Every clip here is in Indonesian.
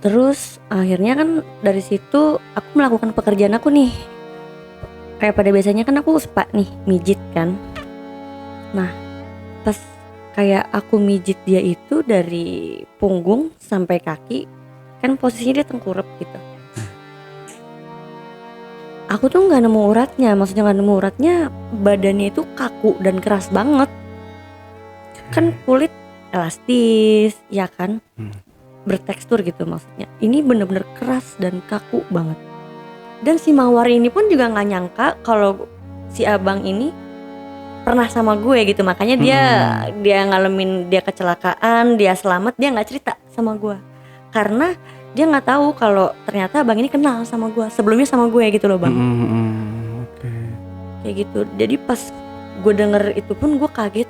Terus akhirnya kan dari situ aku melakukan pekerjaan aku nih. Kayak pada biasanya kan aku spa nih, mijit kan. Nah, pas kayak aku mijit dia itu dari punggung sampai kaki, kan posisinya dia tengkurap gitu. Aku tuh nggak nemu uratnya, maksudnya nggak nemu uratnya, badannya itu kaku dan keras banget. Kan kulit elastis, ya kan, bertekstur gitu maksudnya. Ini bener-bener keras dan kaku banget. Dan si Mawar ini pun juga nggak nyangka kalau si abang ini pernah sama gue gitu, makanya dia ngalamin dia kecelakaan, dia selamat, dia nggak cerita sama gue karena dia nggak tahu kalau ternyata abang ini kenal sama gue sebelumnya sama gue gitu loh bang. Oke. Kayak gitu. Jadi pas gue denger itu pun gue kaget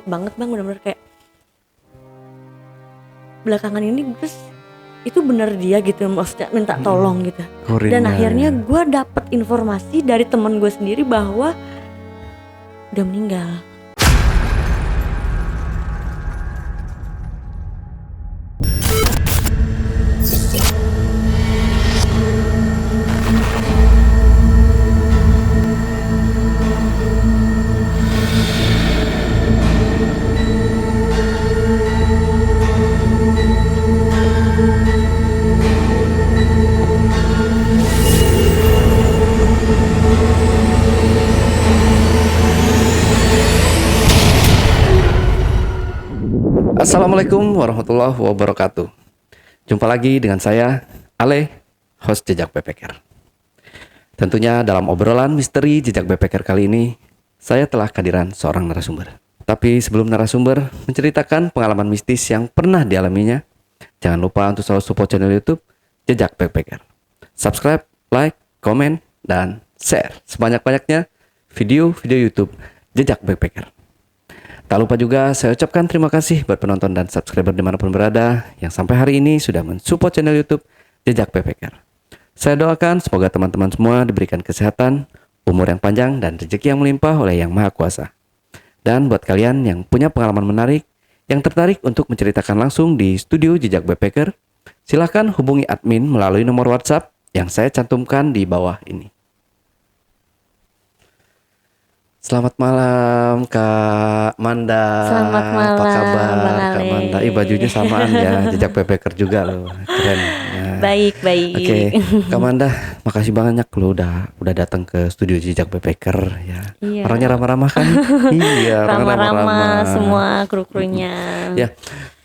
banget bang, bener-bener kayak belakangan ini terus itu bener dia gitu, maksudnya minta tolong gitu. Dan akhirnya gue dapet informasi dari temen gue sendiri bahwa udah meninggal. Assalamualaikum warahmatullahi wabarakatuh. Jumpa lagi dengan saya, Ale, host Jejak Backpacker. Tentunya dalam obrolan misteri Jejak Backpacker kali ini, saya telah kehadiran seorang narasumber. Tapi sebelum narasumber menceritakan pengalaman mistis yang pernah dialaminya, jangan lupa untuk selalu support channel YouTube Jejak Backpacker. Subscribe, like, komen, dan share sebanyak-banyaknya video-video YouTube Jejak Backpacker. Tak lupa juga saya ucapkan terima kasih buat penonton dan subscriber dimanapun berada yang sampai hari ini sudah mensupport channel YouTube Jejak Backpacker. Saya doakan semoga teman-teman semua diberikan kesehatan, umur yang panjang, dan rezeki yang melimpah oleh Yang Maha Kuasa. Dan buat kalian yang punya pengalaman menarik, yang tertarik untuk menceritakan langsung di studio Jejak Backpacker, silahkan hubungi admin melalui nomor WhatsApp yang saya cantumkan di bawah ini. Selamat malam Kak Manda. Selamat malam, apa kabar Bang Kak Ale. Manda? Bajunya samaan ya, Jejak Backpacker juga loh, keren. Ya. Baik. Oke, Kak Manda, makasih banyak lo udah datang ke studio Jejak Backpacker ya. Iya. Orangnya ramah-ramah kan? Iya, orangnya Ramah-ramah semua kru-krunya. Ya,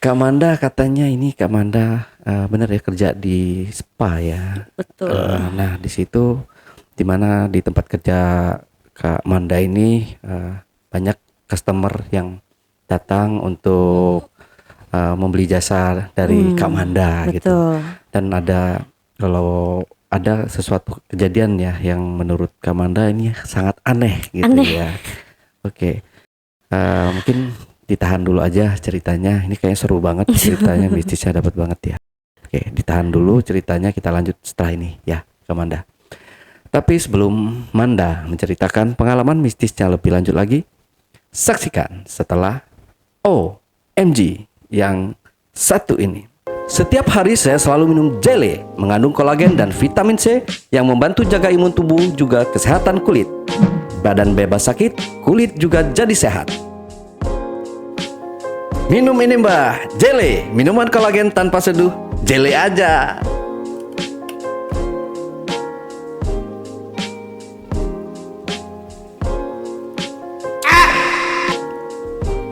Kak Manda katanya ini Kak Manda bener ya kerja di spa ya. Betul. Nah di situ dimana di tempat kerja Kak Manda ini banyak customer yang datang untuk membeli jasa dari Kak Manda gitu. Dan kalau ada sesuatu kejadian ya yang menurut Kak Manda ini sangat aneh gitu ya. Oke. Mungkin ditahan dulu aja ceritanya. Ini kayaknya seru banget ceritanya, mistisnya dapat banget ya. Oke, ditahan dulu ceritanya, kita lanjut setelah ini ya, Kak Manda. Tapi sebelum Manda menceritakan pengalaman mistisnya lebih lanjut lagi, saksikan setelah OMG yang satu ini. Setiap hari saya selalu minum jelly, mengandung kolagen dan vitamin C yang membantu jaga imun tubuh juga kesehatan kulit. Badan bebas sakit, kulit juga jadi sehat. Minum ini mbah, jelly, minuman kolagen tanpa seduh, jelly aja.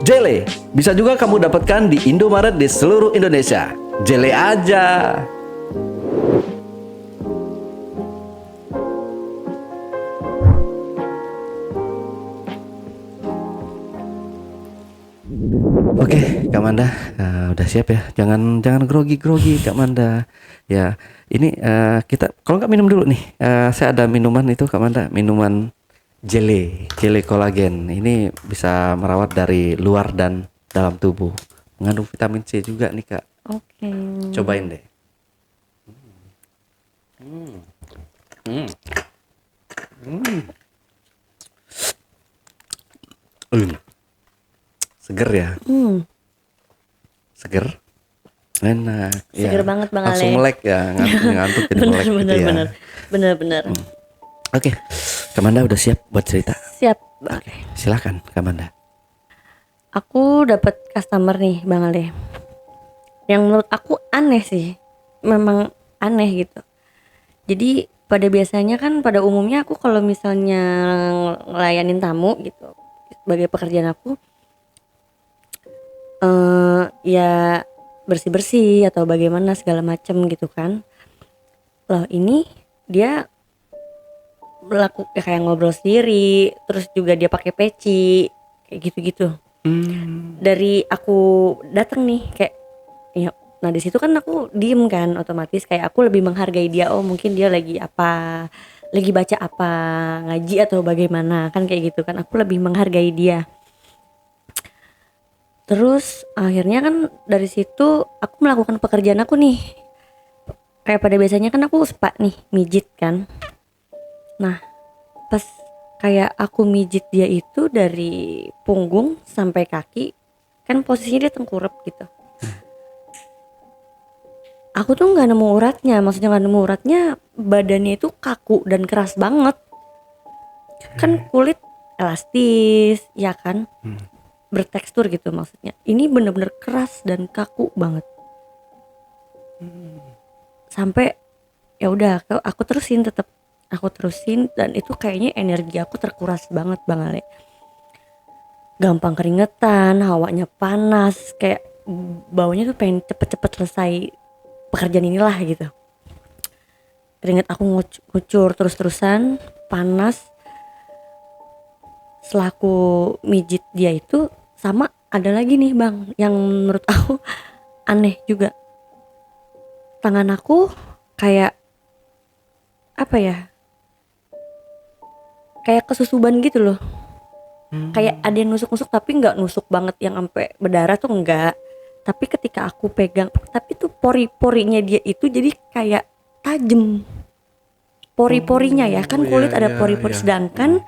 Jelly bisa juga kamu dapatkan di Indomaret di seluruh Indonesia. Jelly aja. Oke, Kak Manda, udah siap ya? Jangan grogi Kak Manda. Ya, ini kita kalau nggak minum dulu nih. Saya ada minuman itu Kak Manda, minuman jelly kolagen. Ini bisa merawat dari luar dan dalam tubuh. Mengandung vitamin C juga nih Kak. Oke. Cobain deh. Seger ya. Seger. Enak, Seger ya. banget Bang Langsung Ale. melek ya, ngantuk jadi Bener melek gitu bener ya. bener. Bener bener. Oke, Kamanda udah siap buat cerita? Siap Bang Oke, Ale. silakan Kamanda. Aku dapat customer nih Bang Ale. Yang menurut aku aneh sih. Memang aneh gitu. Jadi pada biasanya kan pada umumnya aku kalau misalnya ngelayanin tamu gitu sebagai pekerjaan aku ya bersih-bersih atau bagaimana segala macem gitu kan. Loh ini dia kayak ngobrol sendiri, terus juga dia pakai peci kayak gitu-gitu. Dari aku datang nih kayak ya, nah di situ kan aku diem kan, otomatis kayak aku lebih menghargai dia. Oh mungkin dia lagi apa, lagi baca apa, ngaji atau bagaimana kan, kayak gitu kan, aku lebih menghargai dia. Terus akhirnya kan dari situ aku melakukan pekerjaan aku nih, kayak pada biasanya kan aku spa nih, mijit kan. Nah pas kayak aku mijit dia itu dari punggung sampai kaki, kan posisinya dia tengkurap gitu. Aku tuh nggak nemu uratnya, maksudnya nggak nemu uratnya, badannya itu kaku dan keras banget. Kan kulit elastis, ya kan, bertekstur gitu maksudnya. Ini bener-bener keras dan kaku banget. Sampai ya udah, aku terusin, tetap aku terusin, dan itu kayaknya energi aku terkuras banget Bang Ale. Gampang keringetan, hawanya panas, kayak baunya tuh pengen cepet-cepet selesai pekerjaan inilah gitu. Keringet aku ngucur terus-terusan, panas. Selaku mijit dia itu, sama ada lagi nih Bang yang menurut aku aneh juga. Tangan aku kayak apa ya, kayak kesusuban gitu loh. Kayak ada yang nusuk-nusuk, tapi nggak nusuk banget yang sampai berdarah tuh enggak. Tapi ketika aku pegang, tapi tuh pori-porinya dia itu jadi kayak tajem. Pori-porinya ya kan, kulit ada pori-pori. Sedangkan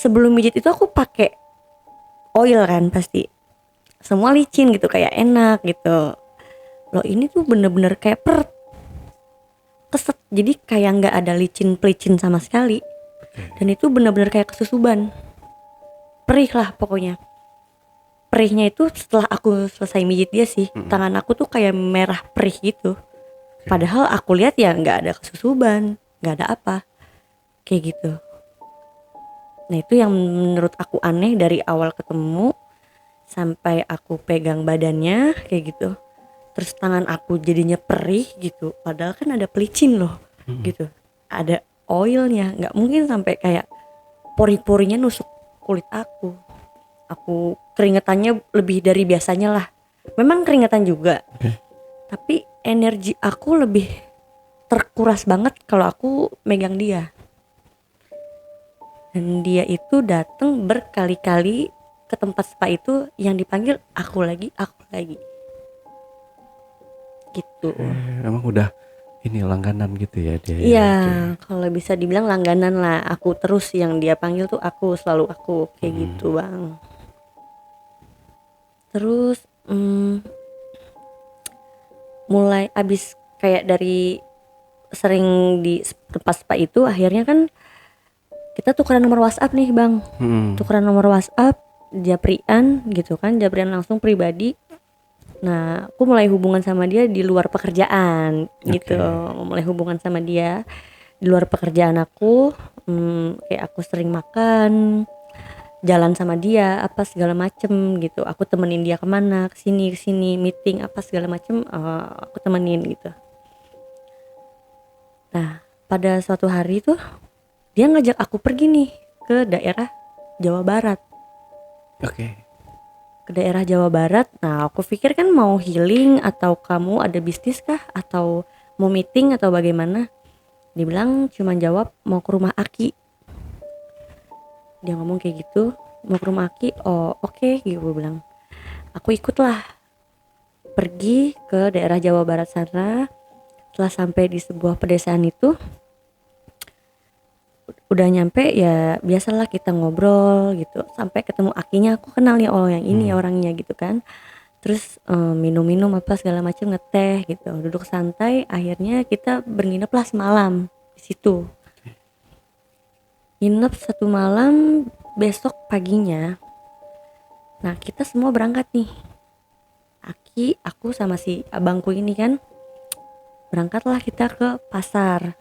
sebelum mijit itu aku pakai oil kan pasti. Semua licin gitu, kayak enak gitu. Loh ini tuh bener-bener kayak keset, jadi kayak nggak ada licin-pelicin sama sekali. Dan itu bener-bener kayak kesusuban. Perih lah pokoknya. Perihnya itu setelah aku selesai mijit dia sih, tangan aku tuh kayak merah perih gitu. Padahal aku lihat ya nggak ada kesusuban, nggak ada apa, kayak gitu. Nah itu yang menurut aku aneh dari awal ketemu sampai aku pegang badannya kayak gitu. Terus tangan aku jadinya perih gitu, padahal kan ada pelicin loh gitu, ada oilnya, nggak mungkin sampai kayak pori-porinya nusuk kulit aku. Aku keringetannya lebih dari biasanya lah, memang keringetan juga, tapi energi aku lebih terkuras banget kalau aku megang dia. Dan dia itu datang berkali-kali ke tempat spa itu, yang dipanggil aku lagi gitu. Emang udah ini langganan gitu ya dia ya. Iya, kalau bisa dibilang langganan lah. Aku terus yang dia panggil tuh aku, selalu aku kayak gitu Bang. Terus mulai abis kayak dari sering di tempat spa itu, akhirnya kan kita tukeran nomor WhatsApp nih Bang. Tukeran nomor WhatsApp, japrian gitu kan, japrian langsung pribadi. Nah aku mulai hubungan sama dia di luar pekerjaan gitu. Mulai hubungan sama dia di luar pekerjaan aku. Kayak aku sering makan, jalan sama dia apa segala macem gitu. Aku temenin dia kemana, kesini meeting apa segala macem, aku temenin gitu. Nah pada suatu hari tuh dia ngajak aku pergi nih ke daerah Jawa Barat. Ke daerah Jawa Barat. Nah aku pikir kan mau healing, atau kamu ada bisnis kah, atau mau meeting atau bagaimana. Dia bilang, cuma jawab mau ke rumah Aki. Dia ngomong kayak gitu, mau ke rumah Aki. Oh oke, gitu gue bilang. Aku ikutlah pergi ke daerah Jawa Barat sana. Setelah sampai di sebuah pedesaan itu, udah nyampe ya biasalah kita ngobrol gitu, sampai ketemu Akinya. Aku kenal nih, oh yang ini orangnya gitu kan. Terus minum-minum apa segala macam, ngeteh gitu, duduk santai. Akhirnya kita bernginep lah semalam di situ. Nginep 1 malam, besok paginya. Nah kita semua berangkat nih. Aki, aku sama si abangku ini kan, berangkatlah kita ke pasar.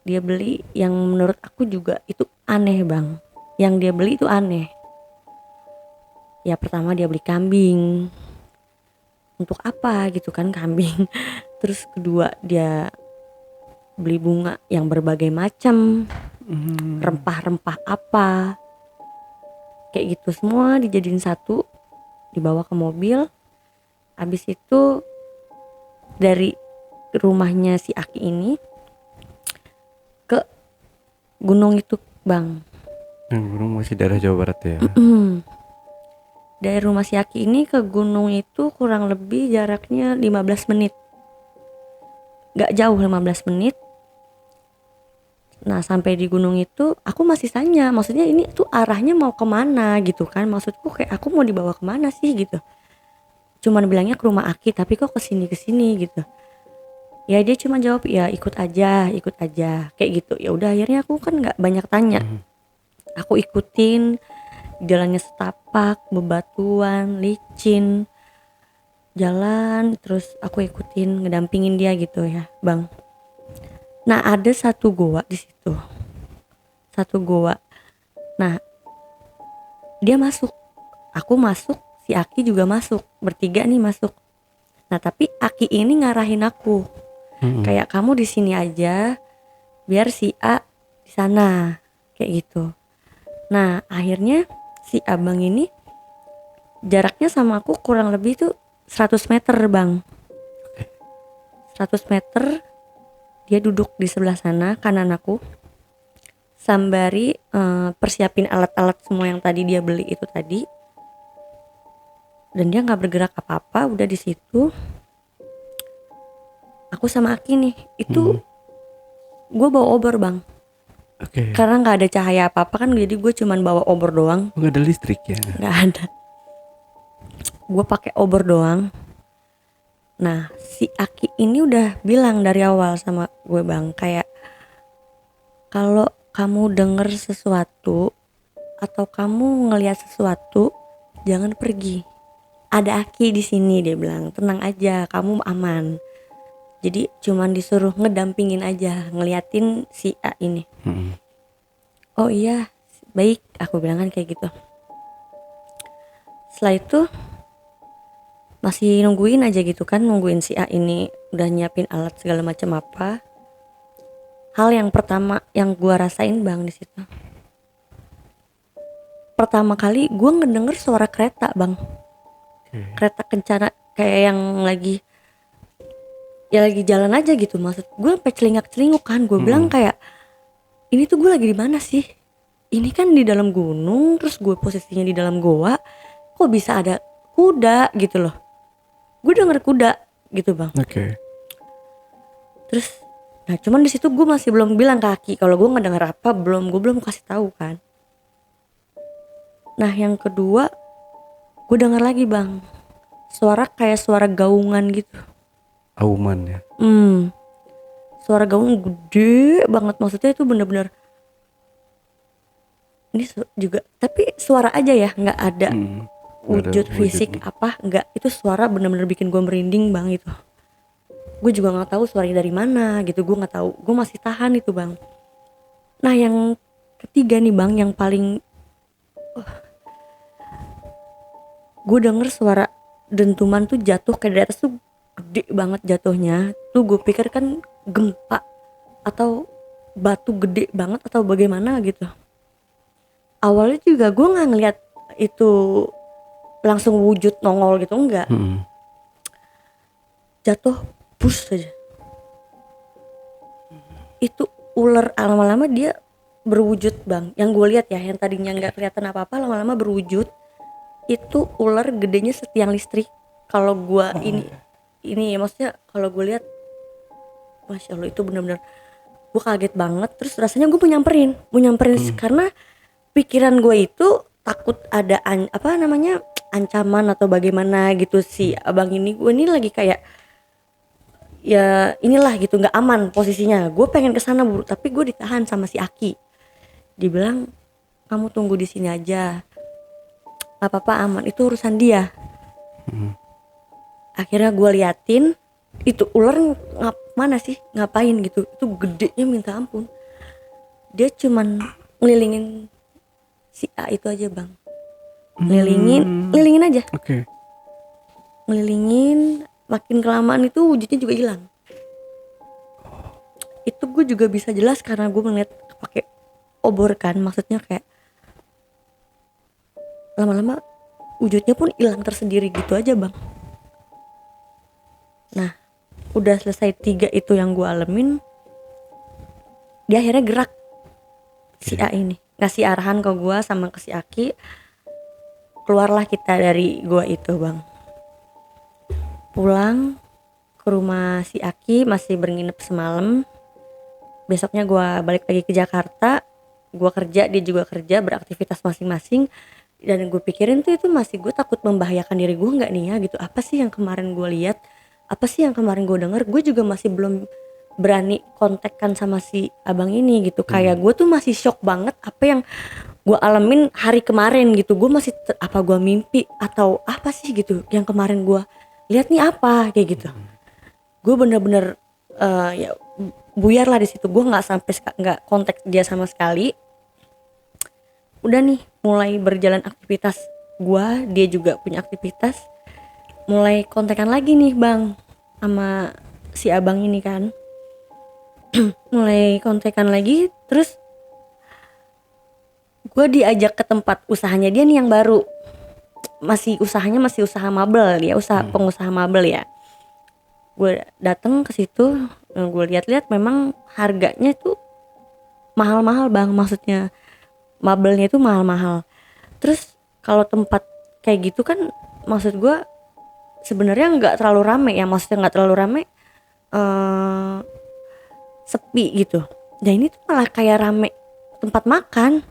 Dia beli yang menurut aku juga itu aneh bang. Yang dia beli itu aneh. Ya pertama dia beli kambing. Untuk apa gitu kan kambing. Terus kedua dia beli bunga yang berbagai macam. Rempah-rempah apa. Kayak gitu semua dijadiin satu. Dibawa ke mobil. Habis itu dari rumahnya si Aki ini ke gunung itu bang. Yang gunung masih daerah Jawa Barat ya. Dari rumah si Aki ini ke gunung itu kurang lebih jaraknya 15 menit. Gak jauh 15 menit. Nah sampai di gunung itu aku masih tanya, maksudnya ini tuh arahnya mau kemana gitu kan. Maksudku kayak aku mau dibawa kemana sih gitu. Cuman bilangnya ke rumah Aki tapi kok kesini gitu. Ya dia cuma jawab ya ikut aja kayak gitu. Ya udah akhirnya aku kan nggak banyak tanya. Aku ikutin, jalannya setapak, bebatuan, licin, jalan terus aku ikutin ngedampingin dia gitu ya bang. Nah ada satu goa di situ, satu goa. Nah dia masuk, aku masuk, si Aki juga masuk, bertiga nih masuk. Nah tapi Aki ini ngarahin aku, kayak kamu di sini aja, biar si A di sana, kayak gitu. Nah akhirnya si abang ini jaraknya sama aku kurang lebih tuh 100 meter bang. 100 meter dia duduk di sebelah sana kanan aku, sambari persiapin alat-alat semua yang tadi dia beli itu tadi. Dan dia nggak bergerak apa-apa, udah di situ. Aku sama Aki nih, itu gue bawa obor bang. Karena nggak ada cahaya apa-apa kan, jadi gue cuman bawa obor doang. Nggak ada listrik ya? Nggak ada. Gue pakai obor doang. Nah si Aki ini udah bilang dari awal sama gue bang, kayak kalau kamu denger sesuatu atau kamu ngelihat sesuatu jangan pergi. Ada Aki di sini, dia bilang tenang aja, kamu aman. Jadi cuman disuruh ngedampingin aja, ngeliatin si A ini. Oh iya baik, aku bilang kan kayak gitu. Setelah itu masih nungguin aja gitu kan, nungguin si A ini udah nyiapin alat segala macam apa. Hal yang pertama yang gua rasain bang di situ, pertama kali gua ngedenger suara kereta bang. Kereta kencana kayak yang lagi jalan aja gitu. Maksud gue sampai celingak-celinguk kan. Gue bilang kayak ini tuh gue lagi di mana sih? Ini kan di dalam gunung, terus gue posisinya di dalam goa. Kok bisa ada kuda gitu loh? Gue denger kuda gitu bang. Terus, nah cuman di situ gue masih belum bilang ke Aki kalau gue ngedenger apa, gue belum kasih tahu kan. Nah yang kedua, gue denger lagi bang, suara kayak suara gaungan gitu. Auman ya? Suara gaungan gede banget, maksudnya itu bener-bener ini juga, tapi suara aja ya, nggak ada wujud fisik apa, nggak. Itu suara bener-bener bikin gue merinding bang itu. Gue juga nggak tahu suaranya dari mana gitu, gue nggak tahu, gue masih tahan itu bang. Nah yang ketiga nih bang, yang paling gue denger suara dentuman tuh jatuh kayak dari atas tuh gede banget jatuhnya. Tuh gue pikir kan gempa atau batu gede banget atau bagaimana gitu. Awalnya juga gue nggak ngeliat itu langsung wujud nongol gitu, enggak. Jatuh push aja. Itu ular, lama-lama dia berwujud bang. Yang gue lihat ya, yang tadinya nggak kelihatan apa-apa lama-lama berwujud. Itu ular gedenya setiang listrik. Kalau gue ini maksudnya kalau gue lihat, masya Allah itu benar-benar gue kaget banget. Terus rasanya gue mau nyamperin karena pikiran gue itu takut ada ancaman atau bagaimana gitu si abang ini. Gue ini lagi kayak ya inilah gitu, nggak aman posisinya. Gue pengen kesana buru, tapi gue ditahan sama si Aki. Dibilang kamu tunggu di sini aja, gak apa-apa, aman, itu urusan dia. Akhirnya gue liatin itu ular mana sih, ngapain gitu, itu gedenya minta ampun. Dia cuman ngelilingin si A itu aja bang, ngelilingin aja, Oke. ngelilingin. Makin kelamaan itu wujudnya juga hilang. Itu gue juga bisa jelas karena gue ngeliat pakai obor kan, maksudnya kayak lama-lama wujudnya pun hilang tersendiri gitu aja bang. Nah udah selesai 3 itu yang gue alamin, dia akhirnya gerak. Si A ini ngasih arahan ke gue sama ke si Aki, keluarlah kita dari gua itu bang. Pulang ke rumah si Aki, masih menginap semalam. Besoknya gua balik lagi ke Jakarta, gua kerja, dia juga kerja, beraktivitas masing-masing. Dan gue pikirin tuh itu masih, gue takut membahayakan diri gue nggak nih ya gitu. Apa sih yang kemarin gue lihat, apa sih yang kemarin gue denger. Gue juga masih belum berani kontakkan sama si abang ini gitu. Kayak gue tuh masih shock banget apa yang gue alamin hari kemarin gitu. Gue masih apa gue mimpi atau apa sih gitu yang kemarin gue lihat nih apa kayak gitu. Gue bener-bener ya buyar lah di situ. Gue nggak kontak dia sama sekali. Udah nih mulai berjalan aktivitas gua, dia juga punya aktivitas. Mulai kontekan lagi nih bang sama si abang ini kan. Mulai kontekan lagi, terus gua diajak ke tempat usahanya dia nih yang baru. Usahanya masih usaha mabel, dia pengusaha mabel ya. Gue dateng ke situ, gue lihat-lihat memang harganya tuh mahal-mahal bang, maksudnya mabelnya itu mahal-mahal. Terus kalau tempat kayak gitu kan, maksud gue sebenarnya nggak terlalu rame ya, maksudnya nggak terlalu rame, sepi gitu. Dan ini tuh malah kayak rame tempat makan.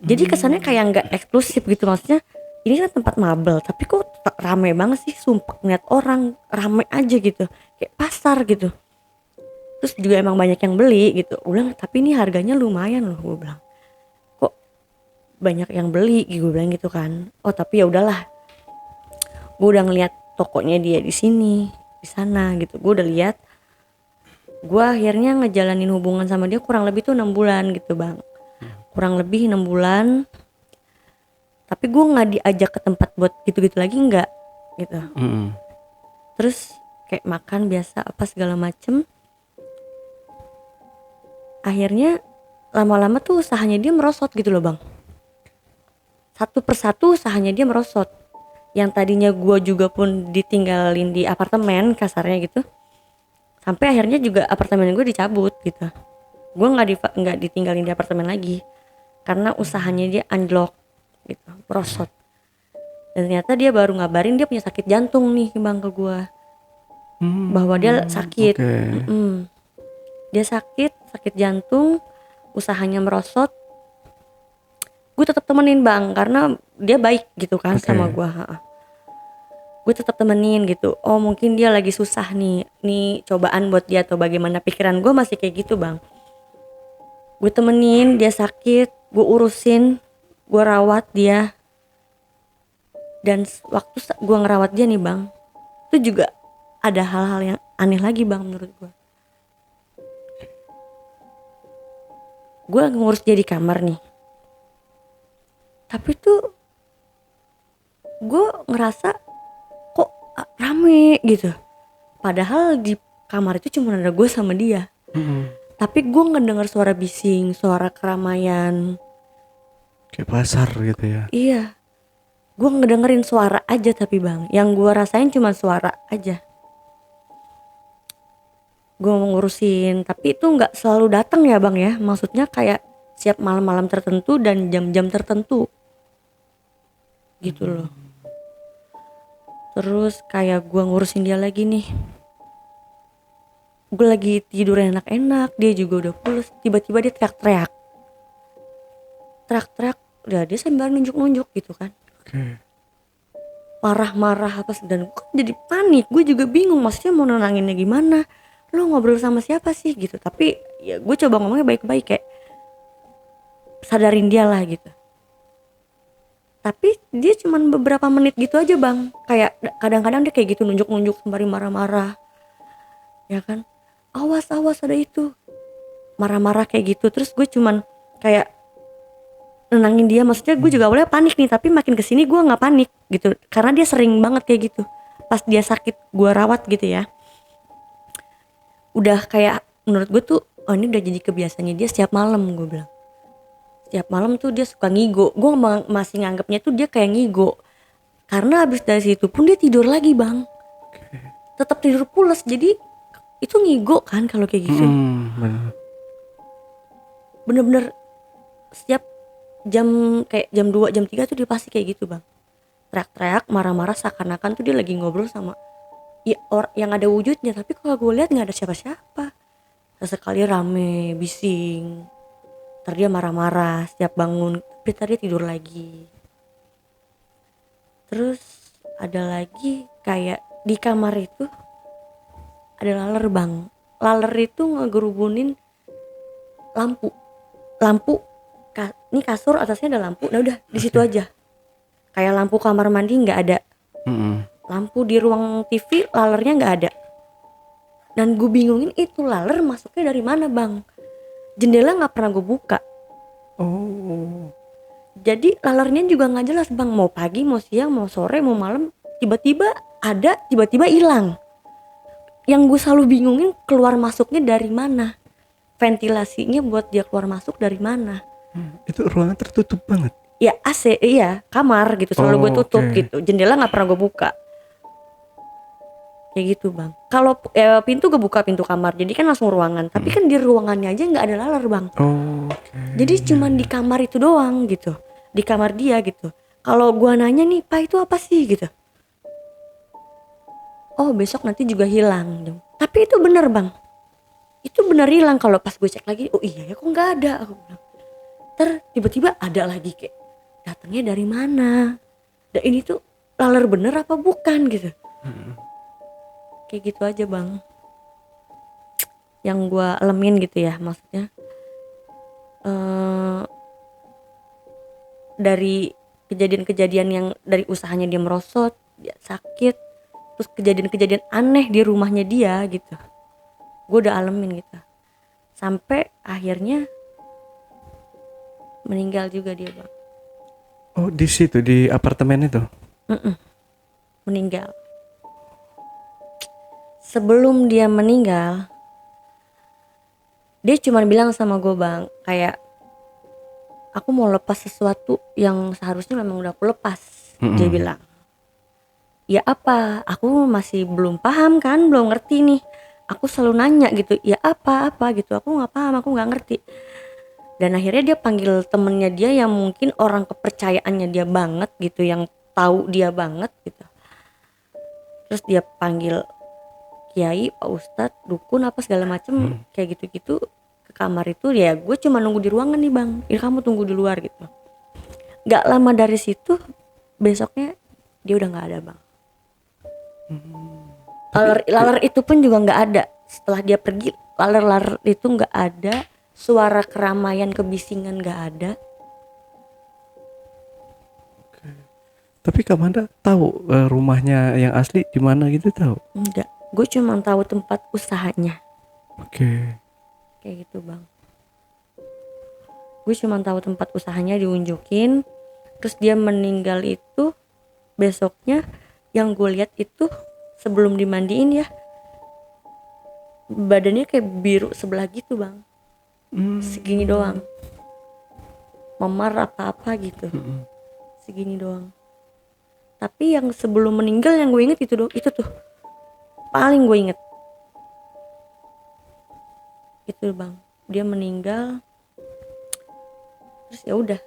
Jadi kesannya kayak nggak eksklusif gitu, maksudnya ini kan tempat mabel tapi kok rame banget sih, sumpah ngeliat orang rame aja gitu, kayak pasar gitu. Terus juga emang banyak yang beli gitu. Ulang tapi ini harganya lumayan loh, gue bilang. Banyak yang beli gue bilang gitu kan. Oh tapi ya udahlah, gue udah ngeliat tokonya dia di sini di sana gitu, gue udah lihat. Gue akhirnya ngejalanin hubungan sama dia kurang lebih tuh 6 bulan gitu bang, kurang lebih 6 bulan. Tapi gue nggak diajak ke tempat buat gitu-gitu lagi, nggak gitu. Terus kayak makan biasa apa segala macem. Akhirnya lama-lama tuh usahanya dia merosot gitu loh bang. Satu persatu usahanya dia merosot. Yang tadinya gue juga pun ditinggalin di apartemen kasarnya gitu, sampai akhirnya juga apartemen gue dicabut gitu. Gue nggak ditinggalin di apartemen lagi karena usahanya dia anjlok gitu, merosot. Dan ternyata dia baru ngabarin dia punya sakit jantung nih bang ke gue, bahwa dia sakit. Dia sakit jantung, usahanya merosot. Gue tetap temenin bang karena dia baik gitu kan sama gue. Gue tetap temenin gitu. Oh mungkin dia lagi susah nih cobaan buat dia atau bagaimana, pikiran gue masih kayak gitu bang. Gue temenin dia sakit, gue urusin, gue rawat dia. Dan waktu gue ngerawat dia nih bang, itu juga ada hal-hal yang aneh lagi bang menurut gue. Gue ngurus dia di kamar nih, tapi tuh gue ngerasa kok rame gitu. Padahal di kamar itu cuma ada gue sama dia. Tapi gue ngedenger suara bising, suara keramaian. Kayak pasar gitu ya. Iya, gue ngedengerin suara aja tapi bang, yang gue rasain cuma suara aja. Gue mau ngurusin, tapi itu nggak selalu datang ya bang ya, maksudnya kayak siap malam-malam tertentu dan jam-jam tertentu gitu loh. Terus kayak gue ngurusin dia lagi nih, gue lagi tidur enak-enak, dia juga udah pulas, tiba-tiba dia teriak-teriak, udah dia sambil nunjuk-nunjuk gitu kan. marah-marah apa sih, dan gue kan jadi panik. Gue juga bingung maksudnya mau nenanginnya gimana, lo ngobrol sama siapa sih gitu. Tapi ya gue coba ngomongnya baik-baik, kayak sadarin dia lah gitu. Tapi dia cuman beberapa menit gitu aja bang, kayak kadang-kadang dia kayak gitu nunjuk-nunjuk sembari marah-marah, ya kan, awas ada itu, marah-marah kayak gitu. Terus gue cuman kayak nenangin dia, maksudnya gue juga awalnya panik nih, tapi makin kesini gue nggak panik gitu, karena dia sering banget kayak gitu. Pas dia sakit gue rawat gitu ya, udah kayak menurut gue tuh, oh ini udah jadi kebiasaannya dia setiap malam. Gue bilang setiap malam tuh dia suka ngigo. Gue masih nganggapnya tuh dia kayak ngigo, karena habis dari situ pun dia tidur lagi bang, tetap tidur pules. Jadi itu ngigo kan kalau kayak gitu. Bener. Bener-bener setiap jam, kayak jam 2 jam 3 tuh dia pasti kayak gitu bang, teriak-teriak marah-marah seakan-akan tuh dia lagi ngobrol sama ya orang yang ada wujudnya. Tapi kalau gue lihat nggak ada siapa-siapa. Sesekali rame bising, ntar dia marah-marah setiap bangun, tapi tadi tidur lagi. Terus ada lagi kayak di kamar itu ada laler bang. Laler itu ngegerubunin lampu. Ini kasur atasnya ada lampu, nah udah di situ aja. Kayak lampu kamar mandi nggak ada, lampu di ruang TV lalernya nggak ada. Dan gue bingungin itu laler masuknya dari mana bang, jendela nggak pernah gue buka. Oh. Jadi lalernya juga nggak jelas bang, mau pagi mau siang mau sore mau malam, tiba-tiba ada tiba-tiba hilang. Yang gue selalu bingungin keluar masuknya dari mana, ventilasinya buat dia keluar masuk dari mana. Itu ruangan tertutup banget. Ya AC, iya kamar gitu selalu gue tutup gitu, jendela nggak pernah gue buka. Kayak gitu bang. Kalau pintu gue buka, pintu kamar, jadi kan langsung ruangan. Tapi kan di ruangannya aja nggak ada laler bang. Jadi cuman di kamar itu doang gitu, di kamar dia gitu. Kalau gue nanya nih, pak itu apa sih gitu, oh besok nanti juga hilang dong. Tapi itu bener bang, itu bener hilang. Kalau pas gue cek lagi, oh iya ya kok nggak ada, aku bilang. Tiba-tiba ada lagi, kayak datangnya dari mana, dan ini tuh laler bener apa bukan gitu. Kayak gitu aja bang yang gue alamin gitu ya, maksudnya dari kejadian-kejadian yang dari usahanya dia merosot, dia sakit, terus kejadian-kejadian aneh di rumahnya dia gitu, gue udah alamin gitu, sampai akhirnya meninggal juga dia bang. Oh di situ di apartemen itu? Meninggal. Sebelum dia meninggal, dia cuma bilang sama gue bang, kayak aku mau lepas sesuatu yang seharusnya memang udah aku lepas. Dia bilang, ya apa, aku masih belum paham kan, belum ngerti nih. Aku selalu nanya gitu, ya apa gitu, aku nggak paham, aku nggak ngerti. Dan akhirnya dia panggil temennya dia yang mungkin orang kepercayaannya dia banget gitu, yang tahu dia banget gitu. Terus dia panggil kiai, pak ustadz, dukun apa segala macem kayak gitu-gitu ke kamar itu. Ya gue cuma nunggu di ruangan nih bang, ya kamu tunggu di luar gitu. Gak lama dari situ besoknya dia udah nggak ada bang. Laler itu pun juga nggak ada. Setelah dia pergi, laler itu nggak ada. Suara keramaian kebisingan nggak ada. Tapi Kamanda tahu rumahnya yang asli di mana gitu, tahu? Enggak, gue cuma tahu tempat usahanya. Kayak gitu bang. Gue cuma tahu tempat usahanya diunjukin. Terus dia meninggal itu besoknya, yang gue lihat itu sebelum dimandiin ya, badannya kayak biru sebelah gitu bang. Segini doang, memar apa-apa gitu. Segini doang. Tapi yang sebelum meninggal yang gue inget itu tuh paling gue inget itu bang. Dia meninggal, terus ya udah.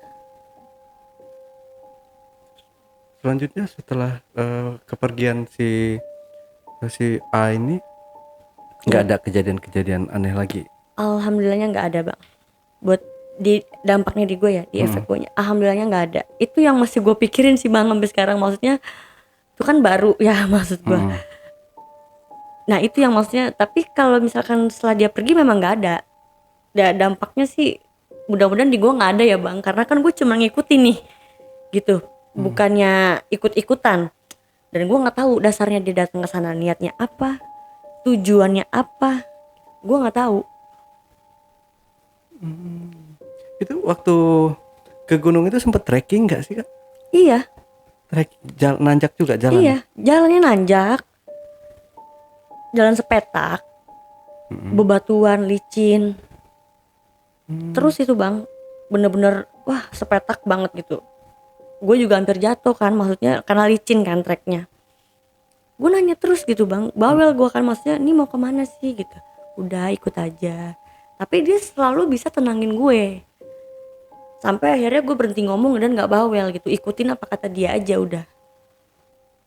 Selanjutnya setelah kepergian si A ini nggak ada kejadian-kejadian aneh lagi? Alhamdulillahnya nggak ada bang. Buat di dampaknya di gue ya, di efek gue nya, alhamdulillahnya nggak ada. Itu yang masih gue pikirin sih bang sampai sekarang. Maksudnya itu kan baru ya maksud gue. Mm. Nah itu yang maksudnya, tapi kalau misalkan setelah dia pergi memang nggak ada. Dampaknya sih mudah-mudahan di gue nggak ada ya bang, karena kan gue cuma ngikutin nih gitu, bukannya ikut-ikutan. Dan gue nggak tahu dasarnya dia datang ke sana niatnya apa, tujuannya apa, gue nggak tahu. Itu waktu ke gunung itu sempet trekking nggak sih kak? Iya, Nanjak juga jalan. iya, jalannya nanjak, jalan sepetak, bebatuan, licin. Terus itu bang, bener-bener wah sepetak banget gitu. Gue juga hampir jatuh kan, maksudnya karena licin kan treknya. Gue nanya terus gitu bang, bawel gue kan, maksudnya ini mau kemana sih gitu. Udah ikut aja. Tapi dia selalu bisa tenangin gue. Sampai akhirnya gue berhenti ngomong dan gak bawel gitu, ikutin apa kata dia aja udah.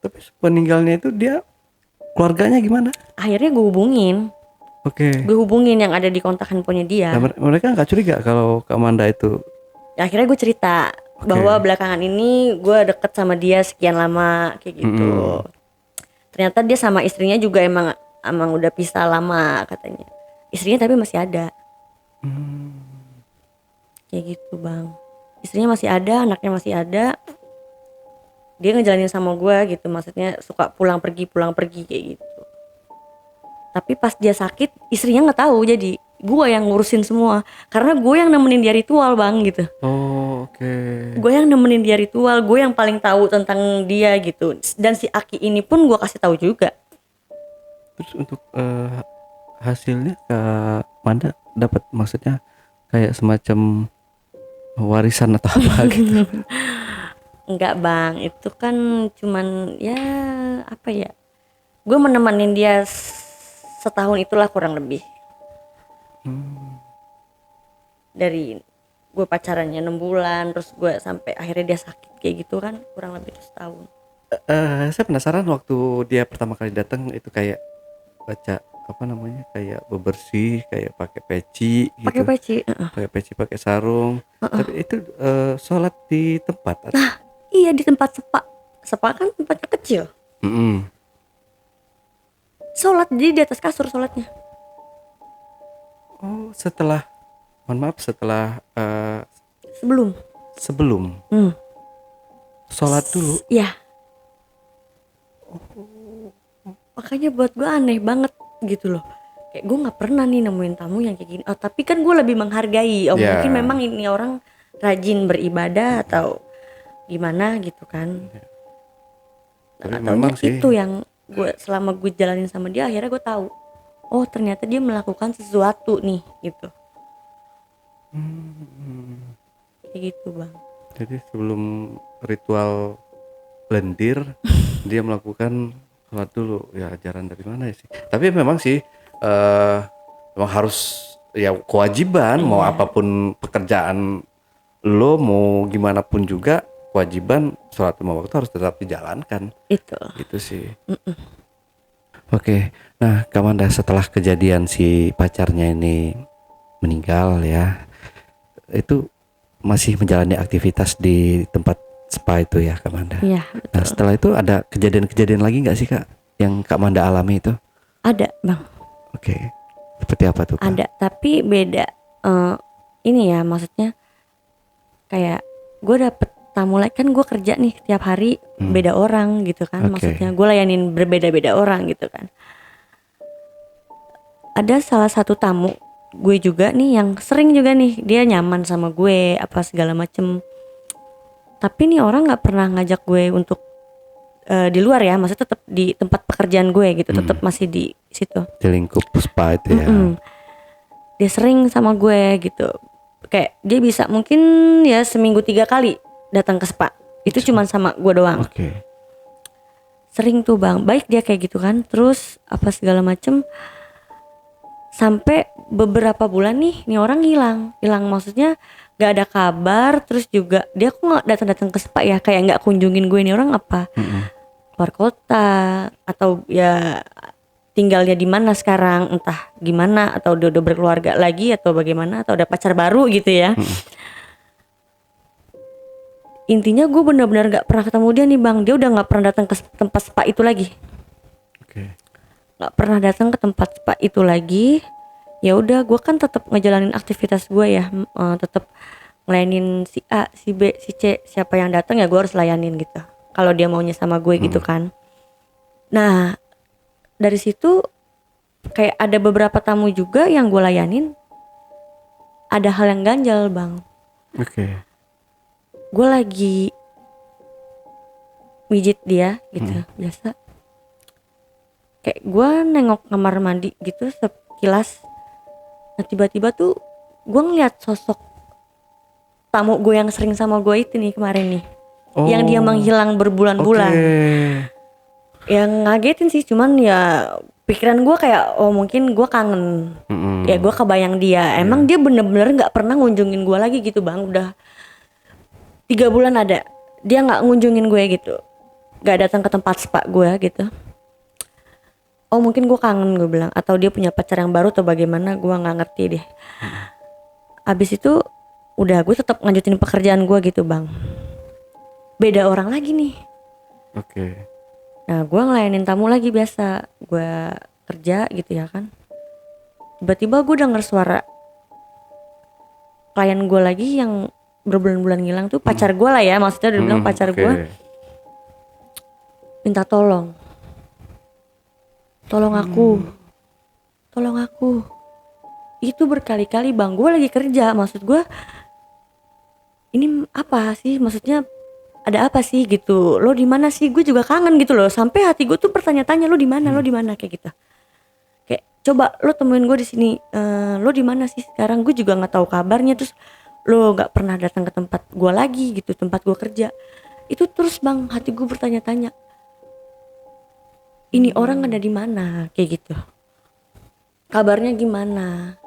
Tapi peninggalnya itu dia keluarganya gimana? Akhirnya gue hubungin yang ada di kontak handphonenya dia. Nah, mereka nggak curiga kalau Kak Amanda itu? Akhirnya gue cerita bahwa belakangan ini gue deket sama dia sekian lama kayak gitu. Ternyata dia sama istrinya juga emang udah pisah lama katanya. Istrinya tapi masih ada. Kayak gitu bang. Istrinya masih ada, anaknya masih ada. Dia ngejalanin sama gue gitu, maksudnya suka pulang pergi kayak gitu. Tapi pas dia sakit, istrinya nggak tahu, jadi gue yang ngurusin semua. Karena gue yang nemenin dia ritual bang gitu. Oh oke. Gue yang nemenin dia ritual, gue yang paling tahu tentang dia gitu. Dan si Aki ini pun gue kasih tahu juga. Terus untuk hasilnya Kak Amanda dapat, maksudnya kayak semacam warisan atau apa gitu? Enggak bang, itu kan cuman ya apa ya, gue menemenin dia setahun itulah kurang lebih. Dari gue pacarannya 6 bulan, terus gue sampai akhirnya dia sakit kayak gitu kan, kurang lebih setahun. Saya penasaran waktu dia pertama kali datang itu kayak baca apa namanya, kayak bebersih, kayak pakai peci gitu. Pakai peci. Pakai peci, pakai sarung. Tapi itu sholat di tempat. Nah iya di tempat sepa kan tempatnya kecil. Sholat jadi di atas kasur sholatnya. Oh setelah, mohon maaf, setelah sebelum sholat dulu. Ya. Makanya buat gue aneh banget gitu loh. Kayak gue nggak pernah nih nemuin tamu yang kayak gini. Oh tapi kan gue lebih menghargai. Mungkin memang ini orang rajin beribadah atau gimana gitu kan. Nah, memang sih itu yang gue selama gue jalanin sama dia, akhirnya gue tahu. Oh ternyata dia melakukan sesuatu nih gitu. Kayak gitu bang. Jadi sebelum ritual lendir dia melakukan sholat dulu. Ya ajaran dari mana ya sih? Tapi memang sih memang harus ya kewajiban. Mau apapun pekerjaan lo, mau gimana pun juga kewajiban sholat 5 waktu harus tetap dijalankan. Itu sih. Oke. Nah Kak Amanda, setelah kejadian si pacarnya ini meninggal ya, itu masih menjalani aktivitas di tempat spa itu ya Kak Amanda? Iya betul. Nah setelah itu ada kejadian-kejadian lagi nggak sih Kak yang Kak Amanda alami itu? Ada bang. Oke. Seperti apa tuh Kak? Ada, tapi beda. Ini ya maksudnya kayak gue dapet tamu lagi kan, gue kerja nih tiap hari beda orang gitu kan. Maksudnya gue layanin berbeda-beda orang gitu kan. Ada salah satu tamu gue juga nih yang sering juga nih, dia nyaman sama gue apa segala macem. Tapi nih orang nggak pernah ngajak gue untuk di luar ya, maksudnya tetap di tempat pekerjaan gue gitu, tetap masih di situ. Di lingkup spa itu ya. Dia sering sama gue gitu, kayak dia bisa mungkin ya seminggu 3 kali datang ke spa. Itu cuma sama gue doang. Sering tuh bang, baik dia kayak gitu kan, terus apa segala macem. Sampai beberapa bulan nih orang hilang maksudnya gak ada kabar. Terus juga dia kok gak datang ke spa ya, kayak gak kunjungin gue. Nih orang apa keluar kota atau ya tinggalnya di mana sekarang, entah gimana, atau dia udah berkeluarga lagi atau bagaimana, atau udah pacar baru gitu ya. Intinya gue benar-benar nggak pernah ketemu dia nih bang. Dia udah nggak pernah datang ke tempat spa itu lagi. Oke. Nggak pernah datang ke tempat spa itu lagi. Ya udah, gue kan tetap ngejalanin aktivitas gue ya, tetap ngelayanin si A, si B, si C, siapa yang datang ya gue harus layanin gitu. Kalau dia maunya sama gue gitu kan. Nah dari situ kayak ada beberapa tamu juga yang gue layanin, ada hal yang ganjal bang. Oke. Gue lagi mijit dia gitu biasa. Kayak gue nengok kamar mandi gitu sekilas. Nah tiba-tiba tuh gue ngeliat sosok tamu gue yang sering sama gue itu nih kemarin nih, yang dia menghilang berbulan-bulan. Yang ngagetin sih, cuman ya pikiran gue kayak oh mungkin gue kangen. Ya gue kebayang dia. Emang dia bener-bener nggak pernah ngunjungin gue lagi gitu bang. Udah 3 bulan ada dia nggak ngunjungin gue gitu, nggak datang ke tempat spa gue gitu. Oh mungkin gue kangen gue bilang, atau dia punya pacar yang baru atau bagaimana, gue nggak ngerti deh. Abis itu udah gue tetap lanjutin pekerjaan gue gitu bang. Beda orang lagi nih. Oke. Nah gue ngelayanin tamu lagi biasa, gue kerja gitu ya kan. Tiba-tiba gue denger suara klien gue lagi yang berbulan-bulan ngilang tuh, pacar gue lah ya, maksudnya dia bilang pacar gue minta tolong aku. Itu berkali-kali bang. Gue lagi kerja, maksud gue ini apa sih, maksudnya ada apa sih gitu, lo di mana sih, gue juga kangen gitu loh. Sampai hati gue tuh bertanya-tanya, lo di mana kayak gitu. Kayak coba lo temuin gue di sini, lo di mana sih sekarang, gue juga nggak tahu kabarnya. Terus lo nggak pernah datang ke tempat gue lagi gitu, tempat gue kerja. Itu terus bang, hati gue bertanya-tanya, ini orang ada di mana kayak gitu, kabarnya gimana.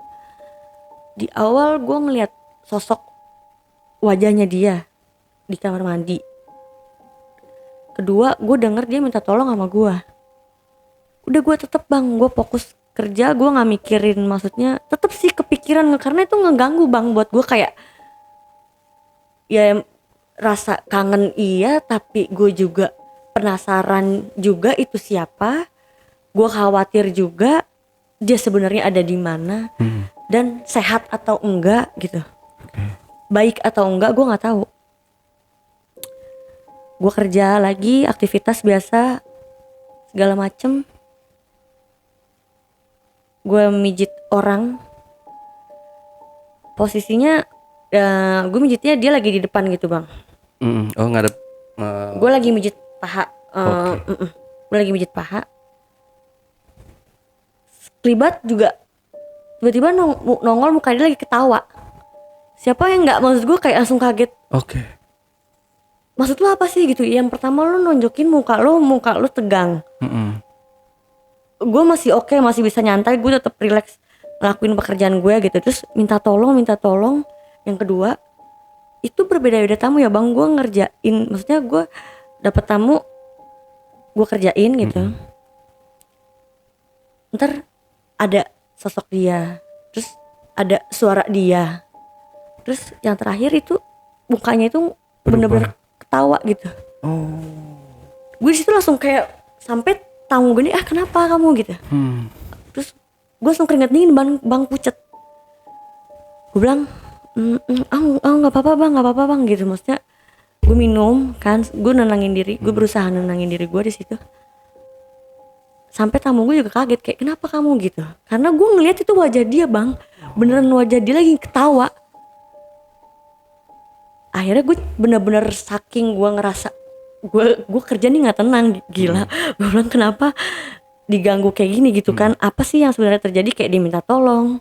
Di awal gue ngeliat sosok wajahnya dia di kamar mandi. Kedua gue denger dia minta tolong sama gue. Udah gue tetep bang, gue fokus kerja, gue nggak mikirin, maksudnya tetep sih kepikiran karena itu ngeganggu bang buat gue. Kayak ya rasa kangen iya, tapi gue juga penasaran juga itu siapa. Gue khawatir juga dia sebenarnya ada di mana dan sehat atau enggak gitu. Baik atau enggak gue nggak tahu. Gue kerja lagi, aktivitas biasa segala macem. Gue mijit orang, posisinya gue mijitnya dia lagi di depan gitu bang. Oh ngadep. Gue lagi mijit paha. Gue lagi mijit paha. Sekelibat juga tiba-tiba nongol muka dia lagi ketawa. Siapa yang nggak, maksud gue kayak langsung kaget. Oke. Maksud lu apa sih gitu? Yang pertama lu nonjokin muka lu tegang. Gue masih oke, masih bisa nyantai, gue tetap relax ngelakuin pekerjaan gue gitu. Terus minta tolong. Yang kedua itu berbeda-beda tamu ya bang. Gue ngerjain, maksudnya gue dapet tamu, gue kerjain gitu. Ntar ada sosok dia, terus ada suara dia, terus yang terakhir itu mukanya itu bener-bener ketawa gitu. Gue disitu langsung kayak sampai tamu gue nih, kenapa kamu gitu. Terus gue langsung keringet dingin bang pucet. Gue bilang nggak apa-apa bang gitu. Maksudnya gue minum kan, gue nenangin diri, gue berusaha nenangin diri gue di situ. Sampai tamu gue juga kaget kayak kenapa kamu gitu, karena gue ngeliat itu wajah dia bang, beneran wajah dia lagi ketawa. Akhirnya gue bener-bener saking gue ngerasa gue kerja nih nggak tenang, gila. Gue bilang kenapa diganggu kayak gini gitu kan, apa sih yang sebenarnya terjadi. Kayak dia minta tolong,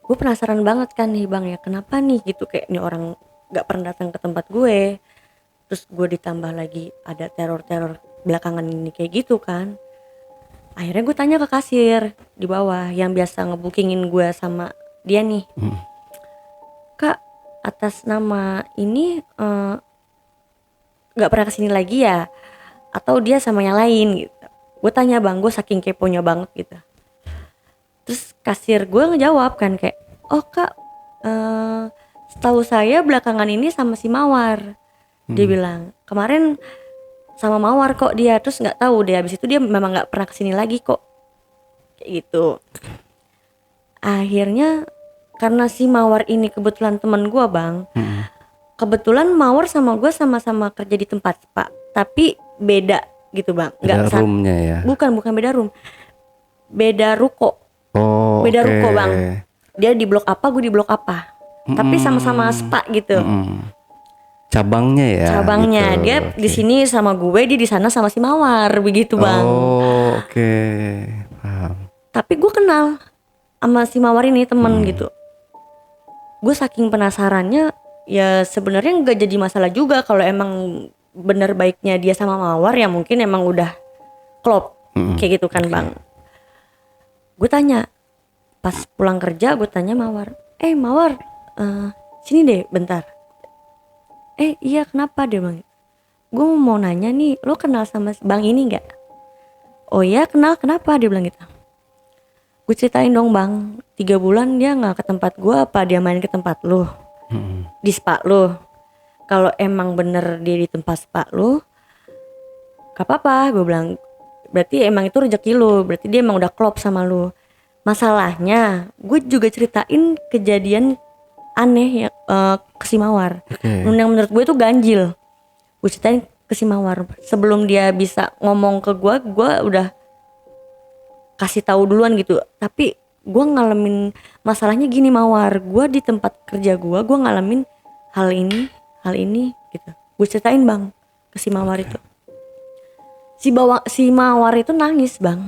gue penasaran banget kan nih bang ya, kenapa nih gitu, kayak ini orang nggak pernah datang ke tempat gue. Terus gue ditambah lagi ada teror belakangan ini kayak gitu kan. Akhirnya gue tanya ke kasir di bawah yang biasa ngebookingin gue sama dia nih, Kak, atas nama ini gak pernah kesini lagi ya, atau dia sama yang lain gitu. Gue tanya bang, gue saking keponya banget gitu. Terus kasir gue ngejawab kan kayak, oh kak, setahu saya belakangan ini sama si Mawar. Dia bilang kemarin sama Mawar kok dia, terus nggak tahu deh habis itu dia memang nggak pernah kesini lagi kok, kayak gitu. Akhirnya karena si Mawar ini kebetulan teman gue bang, kebetulan Mawar sama gue sama-sama kerja di tempat spa, tapi beda gitu bang. Beda roomnya ya? Bukan beda room, beda ruko. Oh, Beda oke. ruko bang. Dia di blok apa, gue di blok apa. Tapi sama-sama spa gitu. Cabangnya ya. Cabangnya gitu. dia di sini sama gue, dia di sana sama si Mawar begitu bang. Oh, oke. Paham. Tapi gue kenal sama si Mawar ini temen gitu. Gue saking penasarannya, ya sebenarnya nggak jadi masalah juga kalau emang bener baiknya dia sama Mawar, ya mungkin emang udah klop kayak gitu kan bang. Gue tanya pas pulang kerja, gue tanya Mawar, Mawar, sini deh bentar. Iya kenapa, dia bang? Gue mau nanya nih, lo kenal sama bang ini nggak? Oh iya kenal, kenapa? Dia bilang gitu. Gue ceritain dong bang, 3 bulan dia nggak ke tempat gue, apa dia main ke tempat lo, di spa lo? Kalau emang bener dia di tempat spa lo, gak apa-apa, gue bilang. Berarti emang itu rezeki lo, berarti dia emang udah klop sama lo. Masalahnya, gue juga ceritain kejadian aneh ya ke si Mawar. Yang menurut gue itu ganjil. Gue ceritain ke si Mawar. Sebelum dia bisa ngomong ke gue udah kasih tahu duluan gitu. Tapi gue ngalamin masalahnya gini Mawar. Gue di tempat kerja gue ngalamin hal ini gitu. Gue ceritain bang ke si Mawar itu. Si Mawar itu nangis bang.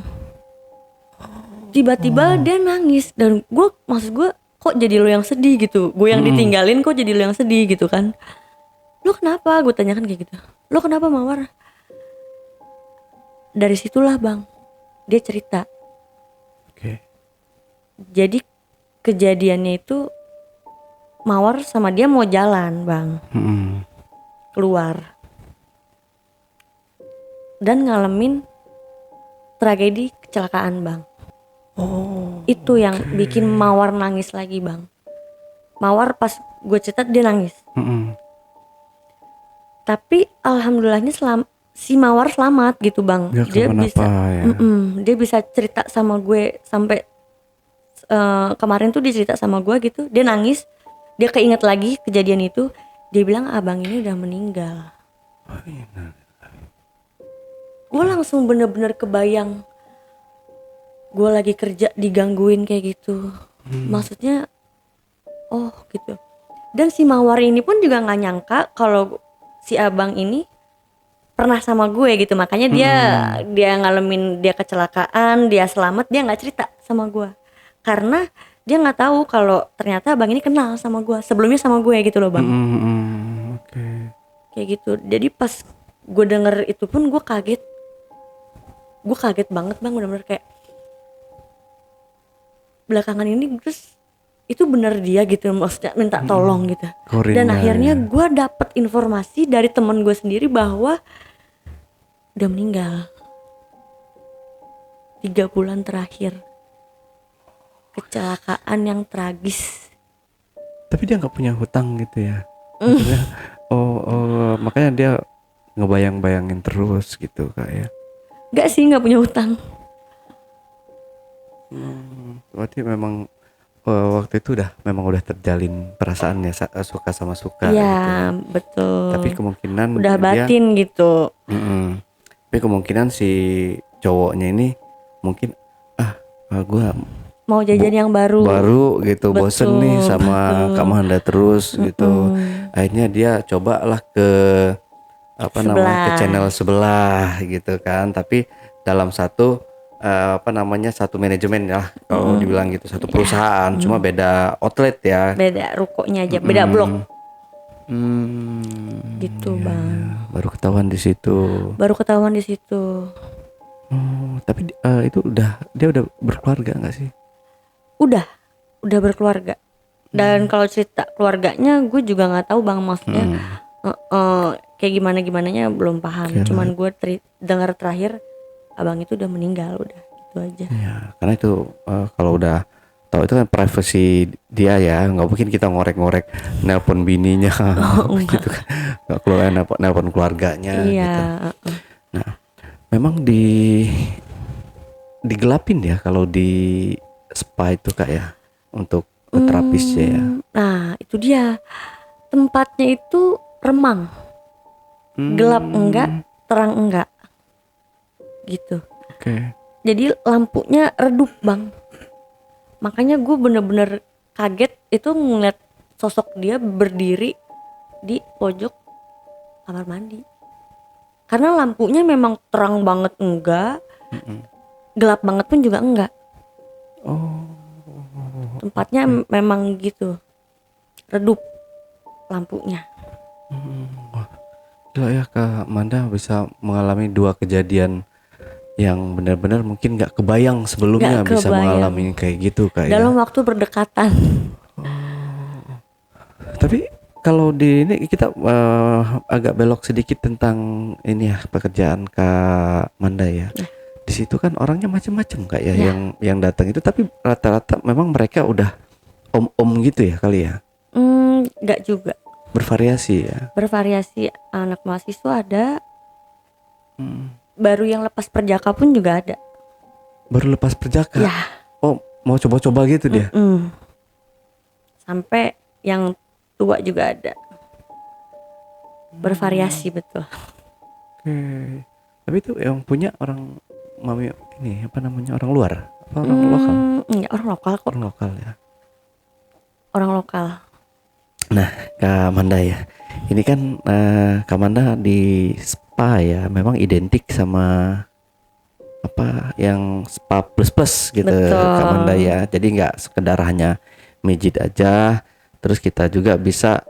Tiba-tiba dia nangis dan maksud gue kok jadi lo yang sedih gitu, gue yang ditinggalin kok jadi lo yang sedih gitu kan. Lo kenapa, gue tanyakan kayak gitu, lo kenapa Mawar? Dari situlah bang dia cerita. Jadi kejadiannya itu Mawar sama dia mau jalan bang, keluar dan ngalamin tragedi kecelakaan bang. Itu yang bikin Mawar nangis lagi bang. Mawar pas gue cerita dia nangis. Tapi alhamdulillahnya si Mawar selamat gitu bang. Gak Dia bisa ya. dia bisa cerita sama gue sampai kemarin tuh dia cerita sama gue gitu. Dia nangis, dia keinget lagi kejadian itu. Dia bilang abang ini udah meninggal. Gue langsung bener-bener kebayang gue lagi kerja digangguin kayak gitu. Maksudnya oh gitu. Dan si Mawar ini pun juga gak nyangka kalau si abang ini pernah sama gue gitu. Makanya dia ngalamin dia kecelakaan, dia selamat, dia gak cerita sama gue. Karena dia gak tahu kalau ternyata abang ini kenal sama gue, sebelumnya sama gue gitu loh bang. Kayak gitu. Jadi pas gue denger itu pun gue kaget. Gue kaget banget bang, bener-bener kayak belakangan ini terus itu bener dia gitu, maksudnya minta tolong gitu. Dan akhirnya gue dapet informasi dari temen gue sendiri bahwa udah meninggal 3 bulan terakhir, kecelakaan yang tragis. Tapi dia nggak punya hutang gitu ya? Maksudnya, makanya dia ngebayang-bayangin terus gitu kayak. Gak sih, nggak punya hutang. Berarti memang waktu itu memang udah terjalin perasaannya, suka sama suka ya, gitu. Betul. Tapi kemungkinan udah batin gitu. Tapi kemungkinan si cowoknya ini mungkin gue mau jajan yang baru gitu. Betul, bosen nih sama Kak Mahanda terus gitu. Akhirnya dia cobalah ke ke channel sebelah gitu kan. Tapi dalam satu satu manajemen ya kalau dibilang gitu, satu perusahaan, cuma beda outlet ya, beda rukonya aja, beda blok gitu bang. Baru ketahuan di situ. Tapi itu dia udah berkeluarga nggak sih? Udah berkeluarga. Dan kalau cerita keluarganya gue juga nggak tahu bang, maksudnya kayak gimananya belum paham. Cuman gue dengar terakhir abang itu udah meninggal, udah gitu aja. Ya, karena itu kalau udah tahu itu kan privasi dia ya, nggak mungkin kita ngorek-ngorek nelpon bininya gitu kan, nggak keluar nelpon keluarganya Iya. gitu. Nah, memang digelapin ya kalau di spa itu Kak ya, untuk terapisnya ya. Nah itu dia, tempatnya itu remang, gelap enggak, terang enggak, gitu. Oke. Jadi lampunya redup bang. Makanya gue bener-bener kaget itu ngeliat sosok dia berdiri di pojok kamar mandi. Karena lampunya memang terang banget enggak, gelap banget pun juga enggak. Oh. Tempatnya memang gitu, redup lampunya. Wah, gila ya Kak Manda bisa mengalami 2 kejadian yang benar-benar mungkin nggak kebayang sebelumnya Nggak bisa kebayang. mengalami kayak gitu Kak ya. Dalam waktu berdekatan. Tapi kalau di ini kita agak belok sedikit tentang ini ya, pekerjaan Kak Manda ya. Di situ kan orangnya macam-macam Kak ya, Ya. yang datang itu, tapi rata-rata memang mereka udah om-om gitu ya kali ya. Nggak juga, Bervariasi ya. bervariasi. Anak mahasiswa ada, baru yang lepas perjaka pun juga ada. Baru lepas perjaka. Ya. Oh, mau coba-coba gitu dia. Sampai yang tua juga ada, bervariasi betul. Oke. Tapi itu yang punya orang mami ini apa namanya, orang luar apa orang lokal? Enggak, orang lokal kok. Orang lokal ya. Orang lokal. Nah, Kak Manda ya. Ini kan Kak Manda di spa ya, memang identik sama apa yang spa plus gitu. Betul. Kak Manda ya. Jadi nggak sekedar hanya mijit aja, terus kita juga bisa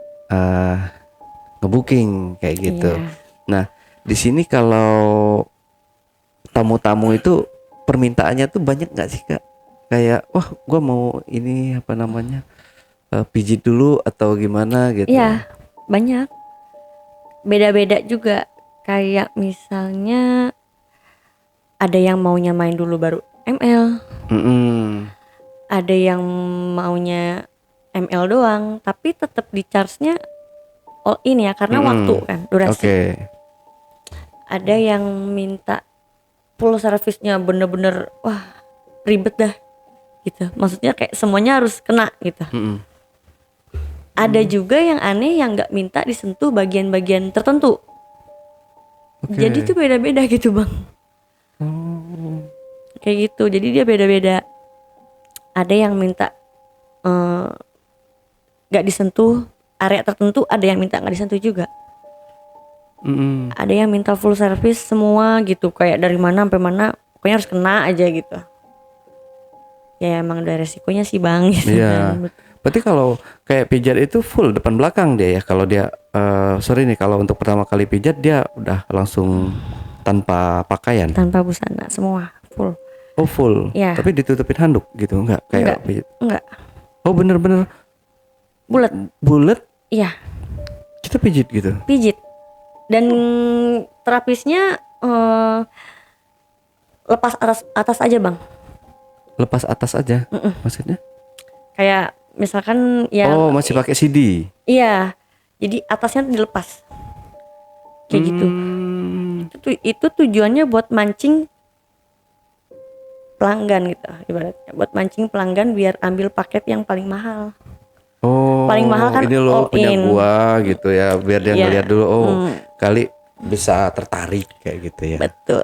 ngebooking kayak gitu. Iya. Nah, di sini kalau tamu-tamu itu permintaannya tuh banyak nggak sih Kak? Kayak wah gua mau ini apa namanya, pijit dulu atau gimana gitu. Iya, banyak. Beda-beda juga. Kayak misalnya ada yang maunya main dulu baru ML. Ada yang maunya ML doang, tapi tetap di charge-nya all in ya, karena waktu kan, durasi. Oke. Ada yang minta full service-nya bener-bener wah ribet dah gitu. Maksudnya kayak semuanya harus kena gitu. Ada juga yang aneh yang nggak minta disentuh bagian-bagian tertentu. Oke. Jadi tuh beda-beda gitu bang. Kayak gitu. Jadi dia beda-beda. Ada yang minta nggak disentuh area tertentu, ada yang minta nggak disentuh juga. Ada yang minta full service semua gitu, kayak dari mana sampai mana pokoknya harus kena aja gitu. Ya emang udah resikonya sih bang gitu Iya. kan. Berarti kalau kayak pijat itu full depan belakang dia ya. Kalau dia sorry nih, kalau untuk pertama kali pijat dia udah langsung tanpa pakaian. Tanpa busana semua full. Oh full. Iya. Tapi ditutupin handuk gitu enggak? Kayak pijat. Enggak, Oh bener-bener bulat. bulat Iya, kita pijit gitu. pijit. Dan terapisnya lepas atas aja bang. Lepas atas aja. Maksudnya? Kayak misalkan ya. Oh masih pakai CD. Iya. Jadi atasnya dilepas. Kayak gitu. Itu tujuannya buat mancing pelanggan gitu ibaratnya. Buat mancing pelanggan biar ambil paket yang paling mahal. Oh, Paling mahal kan ini loh all punya in. gua gitu ya, biar dia Iya. ngeliat dulu. Oh, kali bisa tertarik kayak gitu ya. Betul.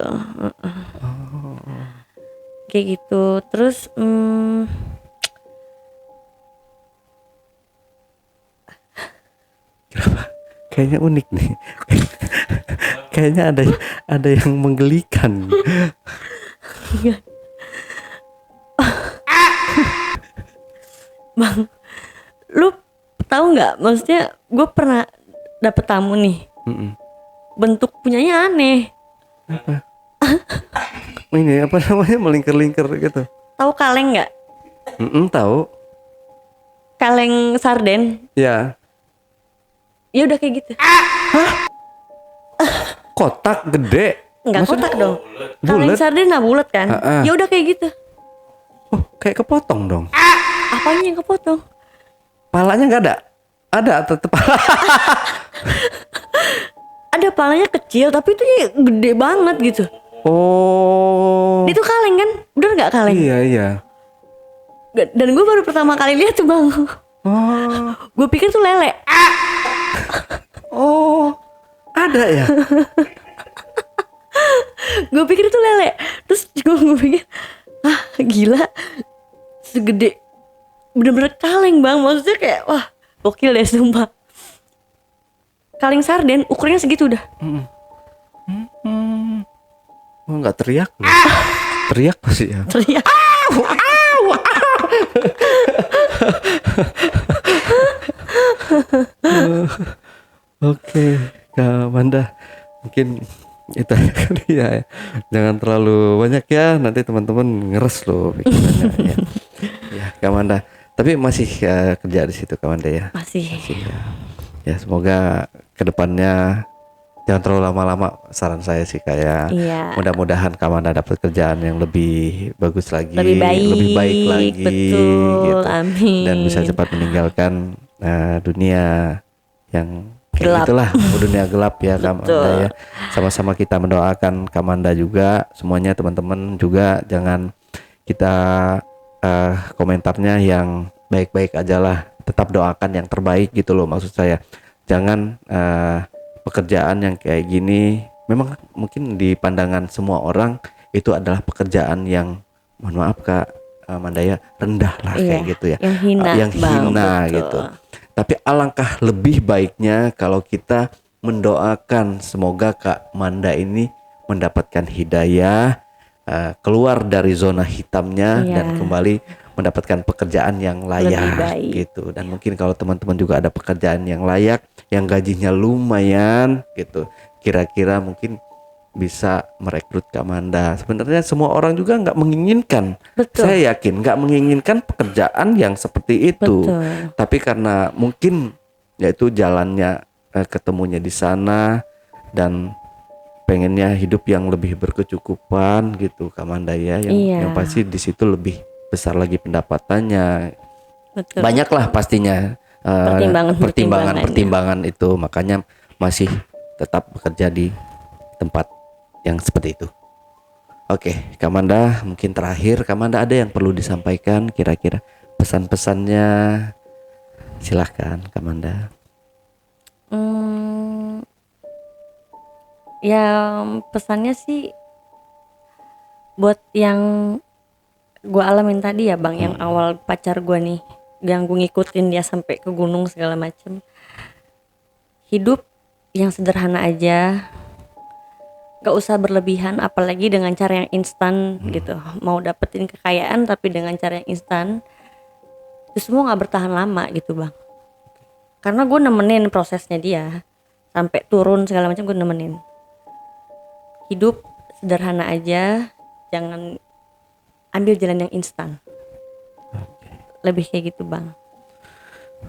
Kayak gitu. Terus Kayaknya unik nih. Kayaknya ada yang menggelikan. Bang, lu tahu nggak? Maksudnya gue pernah dapet tamu nih. Bentuk punyanya aneh. Ini apa namanya, melingkar-lingkar gitu. Tahu kaleng nggak? Tahu. Kaleng sarden. Ya. Ya udah kayak gitu. Kotak gede. Enggak Maksudnya kotak dong. Kaleng bulet? sarden lah bulat kan? Ya udah kayak gitu. Oh, kayak kepotong dong. Apanya yang kepotong? Palanya nggak ada? Ada tetep. Ada palanya kecil tapi itu gede banget gitu. Oh. Dia tuh kaleng kan? Bener nggak kaleng? Iya. Dan gue baru pertama kali lihat tuh bang. Oh. Gue pikir tuh lele. Oh. Ada ya? Gue pikir itu lele. Terus gue pikir, gila, segede, bener-bener kaleng bang. Maksudnya kayak wah gokil deh sumpah. Kaleng sarden ukurannya segitu udah. Oh, nggak teriak loh. Teriak pasti ya. Teriak. Oke, Kak Manda, mungkin itu kali ya. Jangan terlalu banyak ya, nanti teman-teman ngeres loh pikirannya ya. Ya, Kak Manda. Tapi masih kerja di situ Kak Manda ya. Masih ya. Ya, semoga kedepannya jangan terlalu lama-lama. Saran saya sih kayak mudah-mudahan Kak Manda dapat kerjaan yang lebih bagus lagi, lebih baik lagi, betul, gitu. Amin. Dan bisa cepat meninggalkan dunia yang gelap. Itulah dunia gelap ya Kak Manda ya. Sama-sama kita mendoakan Kak Manda juga, semuanya teman-teman juga jangan kita komentarnya yang baik-baik aja lah. Tetap doakan yang terbaik gitu loh maksud saya. Jangan pekerjaan yang kayak gini memang mungkin di pandangan semua orang itu adalah pekerjaan yang mohon maaf Kak Manda ya rendah lah kayak gitu ya. Yang hina gitu. Tapi alangkah lebih baiknya kalau kita mendoakan semoga Kak Manda ini mendapatkan hidayah, keluar dari zona hitamnya dan kembali mendapatkan pekerjaan yang layak gitu. Dan mungkin kalau teman-teman juga ada pekerjaan yang layak, yang gajinya lumayan gitu, kira-kira mungkin bisa merekrut Kak Manda. Sebenarnya semua orang juga nggak menginginkan. Betul. Saya yakin nggak menginginkan pekerjaan yang seperti itu. Betul. Tapi karena mungkin yaitu jalannya ketemunya di sana dan pengennya hidup yang lebih berkecukupan gitu Kak Manda ya. Yang pasti di situ lebih besar lagi pendapatannya. Betul. Banyaklah pastinya pertimbangan itu. Makanya masih tetap bekerja di tempat yang seperti itu. Oke, Kak Manda, mungkin terakhir Kak Manda ada yang perlu disampaikan kira-kira pesan-pesannya? Silahkan Kak Manda. Ya pesannya sih buat yang gue alamin tadi ya bang, yang awal pacar gue nih, yang gue ngikutin dia sampai ke gunung segala macem. Hidup yang sederhana aja. Gak usah berlebihan, apalagi dengan cara yang instan gitu. Mau dapetin kekayaan tapi dengan cara yang instan, itu semua gak bertahan lama gitu bang. Karena gue nemenin prosesnya dia sampai turun segala macam, gue nemenin. Hidup sederhana aja, jangan ambil jalan yang instan. Lebih kayak gitu bang.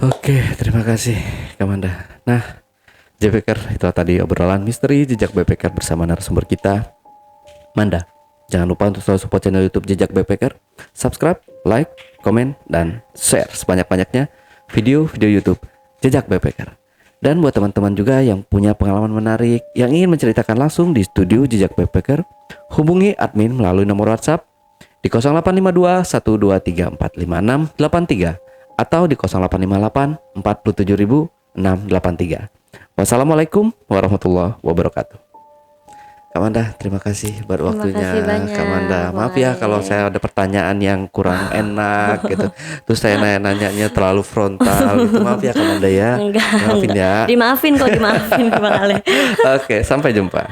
Oke, terima kasih Kak Manda. Nah, JBaker, itu tadi obrolan misteri Jejak Backpacker bersama narasumber kita, Manda. Jangan lupa untuk selalu support channel YouTube Jejak Backpacker, subscribe, like, komen, dan share sebanyak-banyaknya video-video YouTube Jejak Backpacker. Dan buat teman-teman juga yang punya pengalaman menarik, yang ingin menceritakan langsung di studio Jejak Backpacker, hubungi admin melalui nomor WhatsApp di 0852 123 456 83 atau di 0858 47683. Wassalamualaikum warahmatullahi wabarakatuh. Kak Manda, terima kasih buat waktunya. Kak Manda, maaf ya kalau saya ada pertanyaan yang kurang enak gitu. Terus saya nanya-nanyanya terlalu frontal gitu. Maaf ya Kak Manda ya. Enggak. Maafin ya. Dimaafin kok, dimaafin Bang Ale. Oke, sampai jumpa.